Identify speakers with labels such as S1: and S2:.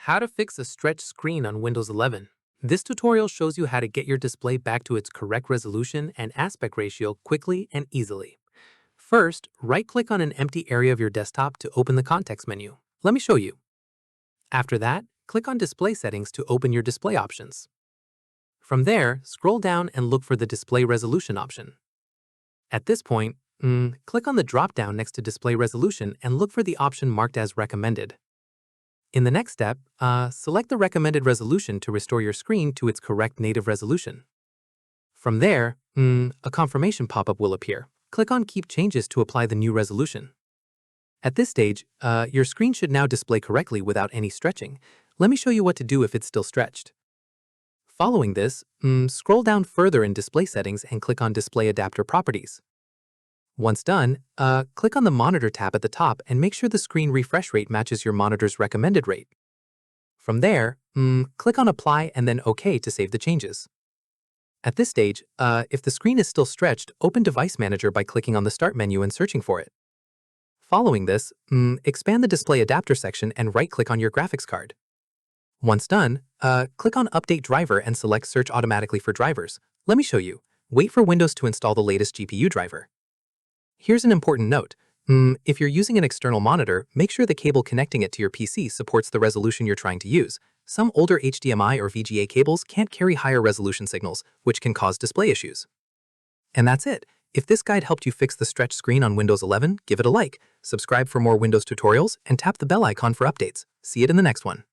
S1: How to fix a stretched screen on Windows 11. This tutorial shows you how to get your display back to its correct resolution and aspect ratio quickly and easily. First, right-click on an empty area of your desktop to open the context menu. Let me show you. After that, click on Display Settings to open your display options. From there, scroll down and look for the Display Resolution option. At this point, click on the drop-down next to Display Resolution and look for the option marked as Recommended. In the next step, select the recommended resolution to restore your screen to its correct native resolution. From there, a confirmation pop-up will appear. Click on Keep Changes to apply the new resolution. At this stage, your screen should now display correctly without any stretching. Let me show you what to do if it's still stretched. Following this, scroll down further in Display Settings and click on Display Adapter Properties. Once done, click on the Monitor tab at the top and make sure the screen refresh rate matches your monitor's recommended rate. From there, click on Apply and then OK to save the changes. At this stage, if the screen is still stretched, open Device Manager by clicking on the Start menu and searching for it. Following this, expand the Display Adapter section and right-click on your graphics card. Once done, click on Update Driver and select Search automatically for drivers. Let me show you. Wait for Windows to install the latest GPU driver. Here's an important note. If you're using an external monitor, make sure the cable connecting it to your PC supports the resolution you're trying to use. Some older HDMI or VGA cables can't carry higher resolution signals, which can cause display issues. And that's it. If this guide helped you fix the stretched screen on Windows 11, give it a like, subscribe for more Windows tutorials, and tap the bell icon for updates. See it in the next one.